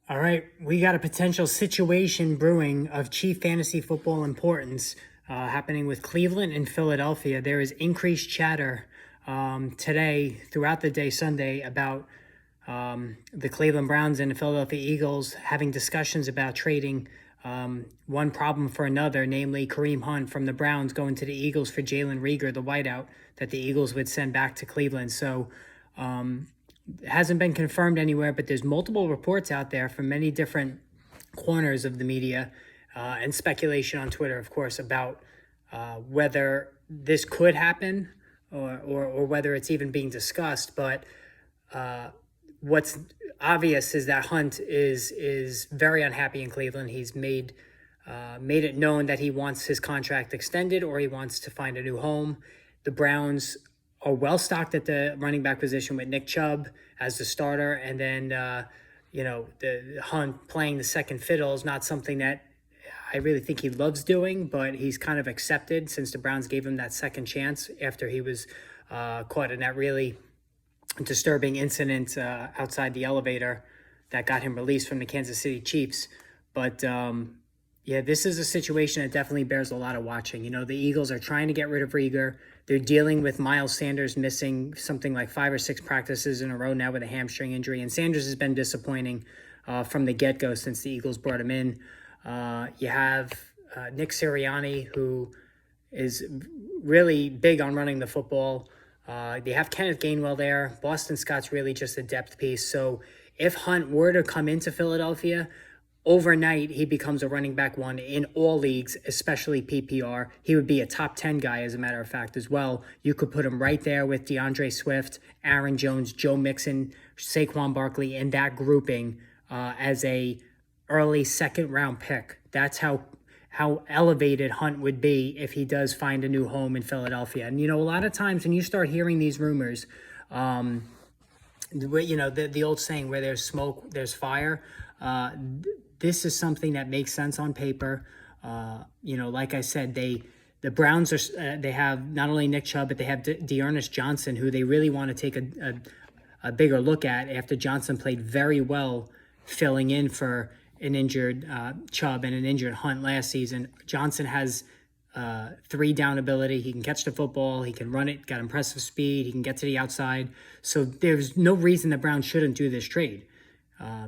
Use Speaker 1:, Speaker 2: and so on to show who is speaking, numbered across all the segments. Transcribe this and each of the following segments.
Speaker 1: All right, we got a potential situation brewing of chief fantasy football importance happening with Cleveland and Philadelphia. There is increased chatter today, throughout the day, Sunday, about the Cleveland Browns and the Philadelphia Eagles having discussions about trading one problem for another, namely Kareem Hunt from the Browns going to the Eagles for Jalen Reagor, the wideout that the Eagles would send back to Cleveland. So it hasn't been confirmed anywhere, but there's multiple reports out there from many different corners of the media and speculation on Twitter, of course, about whether this could happen or whether it's even being discussed. But what's obvious is that Hunt is very unhappy in Cleveland. He's made it known that he wants his contract extended or he wants to find a new home. The Browns are well stocked at the running back position with Nick Chubb as the starter, and then the Hunt playing the second fiddle is not something that I really think he loves doing, but he's kind of accepted since the Browns gave him that second chance after he was caught in that really disturbing incident outside the elevator that got him released from the Kansas City Chiefs. But yeah, this is a situation that definitely bears a lot of watching. You know, the Eagles are trying to get rid of Reagor. They're dealing with Miles Sanders missing something like 5 or 6 practices in a row now with a hamstring injury. And Sanders has been disappointing from the get-go since the Eagles brought him in. You have Nick Sirianni, who is really big on running the football. They have Kenneth Gainwell there. Boston Scott's really just a depth piece. So if Hunt were to come into Philadelphia, overnight, he becomes a running back one in all leagues, especially PPR. He would be a top 10 guy, as a matter of fact, as well. You could put him right there with DeAndre Swift, Aaron Jones, Joe Mixon, Saquon Barkley in that grouping as a early second-round pick. That's how elevated Hunt would be if he does find a new home in Philadelphia. And, you know, a lot of times when you start hearing these rumors, the old saying, where there's smoke, there's fire. This is something that makes sense on paper. Like I said, the Browns they have not only Nick Chubb, but they have Dearness Johnson, who they really want to take a bigger look at after Johnson played very well filling in for an injured Chubb and an injured Hunt last season. Johnson has 3-down ability. He can catch the football. He can run it, got impressive speed. He can get to the outside. So there's no reason the Browns shouldn't do this trade.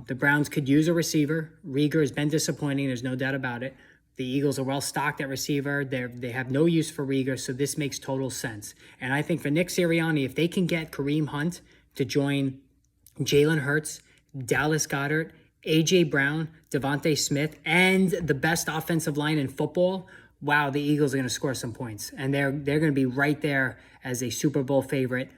Speaker 1: The Browns could use a receiver. Reagor has been disappointing. There's no doubt about it. The Eagles are well stocked at receiver. They have no use for Reagor, so this makes total sense. And I think for Nick Sirianni, if they can get Kareem Hunt to join Jalen Hurts, Dallas Goedert, A.J. Brown, Devontae Smith, and the best offensive line in football, wow, the Eagles are going to score some points. And they're going to be right there as a Super Bowl favorite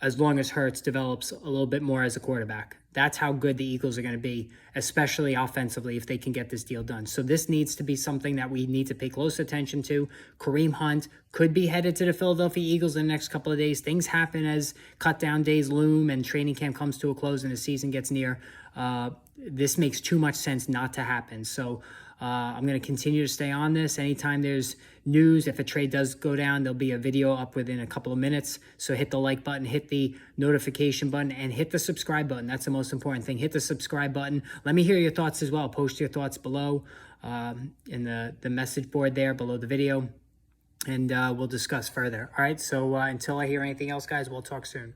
Speaker 1: as long as Hurts develops a little bit more as a quarterback. That's how good the Eagles are going to be, especially offensively, if they can get this deal done. So this needs to be something that we need to pay close attention to. Kareem Hunt could be headed to the Philadelphia Eagles in the next couple of days. Things happen as cut-down days loom and training camp comes to a close and the season gets near. This makes too much sense not to happen. So I'm going to continue to stay on this. Anytime there's news, if a trade does go down, there'll be a video up within a couple of minutes. So hit the like button, hit the notification button, and hit the subscribe button. That's the most important thing. Hit the subscribe button. Let me hear your thoughts as well. Post your thoughts below in the message board there below the video, and we'll discuss further. All right, so until I hear anything else, guys, we'll talk soon.